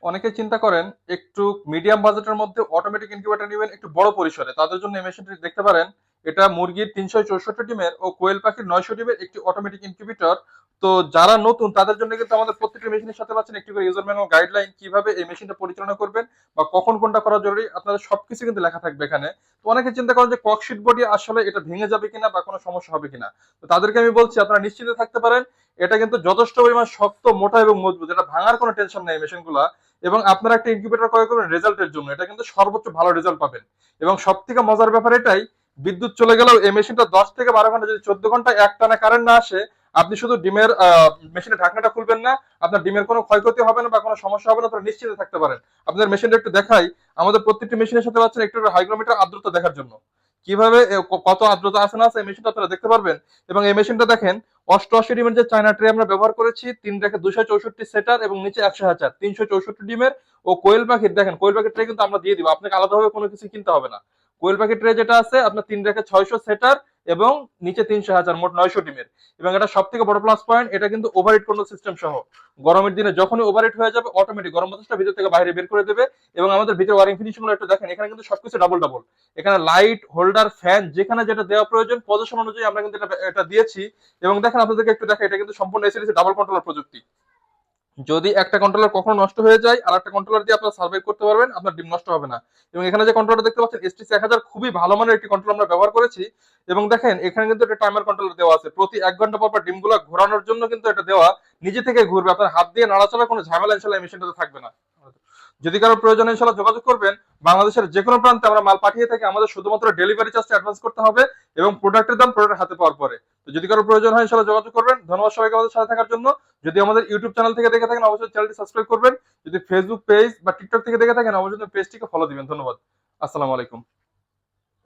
অনেকে চিন্তা করেন একটু মিডিয়াম বাজেটের মধ্যে অটোমেটিক ইনকিউবেটর নেবেন একটু বড় পরিসরে, তাদের জন্য এই মেশিনটি দেখতে পারেন। এটা মুরগির 364 ডিমের ও কোয়েল পাখির 900 ডিমের একটি অটোমেটিক ইনকিউবেটর। তো যারা নতুন তাদের জন্য কিন্তু আমাদের প্রত্যেকটি মেশিনের সাথে পাচ্ছেন একটি করে ইউজার ম্যানুয়াল গাইডলাইন, কিভাবে এই মেশিনটা পরিচালনা করবেন বা কখন কোনটা করা জরুরি, আপনাদের সবকিছু কিন্তু লেখা থাকবে এখানে। তো অনেকে চিন্তা করেন যে ককশিট বডি আসলে এটা ভেঙে যাবে কিনা বা কোনো সমস্যা হবে কিনা। তো তাদেরকে আমি বলছি আপনারা নিশ্চিন্তে থাকতে পারেন, এটা কিন্তু যথেষ্ট পরিমাণ শক্ত, মোটা এবং মজবুত, এটা ভাঙার কোনো টেনশন নেই মেশিনগুলা। এবং আপনারা একটা ইনকিউবেটর ক্রয় করবেন রেজাল্টের জন্য, এটা কিন্তু সর্বোচ্চ ভালো রেজাল্ট পাবেন। এবং সব থেকে মজার ব্যাপার এটাই, বিদ্যুৎ চলে গেলেও এই মেশিনটা 10 থেকে 12 ঘন্টা, যদি 14 ঘন্টা একটানা কারেন্ট না আসে, আপনি শুধু ডিমের মেশিনের ঢাকনাটা খুলবেন না, আপনার ডিমের কোনো ক্ষয়ক্ষতি হবে না বা কোনো সমস্যা হবে না, আপনারা নিশ্চিন্তে থাকতে পারেন। আপনার মেশিনটা একটু দেখাই। আমাদের প্রত্যেকটি মেশিনের সাথে পাচ্ছেন একটু হাইগ্রোমিটার আর্দ্রতা দেখার জন্য, কিভাবে কত আর্দ্রতা আছে না আছে এই মেশিনটা আপনারা দেখতে পারবেন। এবং এই মেশিনটা দেখেন, 88 ডিমের যে চায়না ট্রে আমরা ব্যবহার করেছি, 3 রেখে 264 সেটার এবং নিচে 100 হাজার 364 ডিমের। ও কোয়েল পাখির দেখেন, কোয়েল পাখির ট্রে কিন্তু আমরা দিয়ে দিব, আপনাকে আলাদাভাবে কোনো কিছু কিনতে হবে না। কোয়েল পাখির ট্রে যেটা আছে আপনার 3 রেখে 600 সেটার এবং নিচে 300 হাজার, মোট 900 ডিমের। এবং এটা সব থেকে বড় প্লাস পয়েন্ট, এটা কিন্তু ওভারহিট কন্ট্রোল সিস্টেম সহ। গরমের দিনে যখনই ওভারহিট হয়ে যাবে অটোমেটিক গরম বাতাসটা ভিতর থেকে বাইরে বের করে দেবে। এবং আমাদের ভিতরে ওয়ারিং ফিনিশিং গুলো একটু দেখেন, এখানে কিন্তু সবকিছু ডাবল ডাবল। এখানে লাইট হোল্ডার ফ্যান যেখানে যেটা দেওয়া প্রয়োজন পজিশন অনুযায়ী আমরা কিন্তু এটা দিয়েছি। এবং দেখেন আপনাদেরকে একটু দেখা, এটা কিন্তু সম্পূর্ণ এসিডিসি ডাবল কন্ট্রোলার প্রযুক্তি। যদি একটা কন্ট্রোলার কখনো নষ্ট হয়ে যায় আর একটা কন্ট্রোলার দিয়ে আপনারা সার্ভাইভ করতে পারবেন, আপনার ডিম নষ্ট হবে না। এবং এখানে যে কন্ট্রোলার দেখতে পাচ্ছেন STC 1000, খুবই ভালো মানের একটি কন্ট্রোল আমরা ব্যবহার করেছি। এবং দেখেন এখানে কিন্তু একটা টাইমার কন্ট্রোলার দেওয়া আছে, প্রতি 1 ঘন্টা পর পর ডিমগুলো ঘোরানোর জন্য কিন্তু এটা দেওয়া। নিজে থেকে ঘুরবে, আপনার হাত দিয়ে নাড়াচাড়া কোনো ঝামেলা ইনশাল্লাহ এই মেশিনটাতে থাকবে না। যদি কারো প্রয়োজন হয় ইনশাল্লাহ যোগাযোগ করবেন। বাংলাদেশের যে কোনো প্রান্তে আমরা মাল পাঠিয়ে থাকি, আমাদের শুধুমাত্র ডেলিভারি চার্জটা অ্যাডভান্স করতে হবে এবং প্রোডাক্টের দাম প্রোডাক্ট হাতে পাওয়ার পরে। তো যদি কারো প্রয়োজন হয় ইনশাল্লাহ যোগাযোগ করবেন। ধন্যবাদ সবাইকে আমাদের সাথে থাকার জন্য। যদি আমাদের ইউটিউব চ্যানেল থেকে দেখে থাকেন অবশ্যই চ্যানেলটি সাবস্ক্রাইব করবেন। যদি ফেসবুক পেজ বা টিকটক থেকে দেখে থাকেন অবশ্যই পেজটিকে ফলো দিবেন। ধন্যবাদ। আসসালামু আলাইকুম।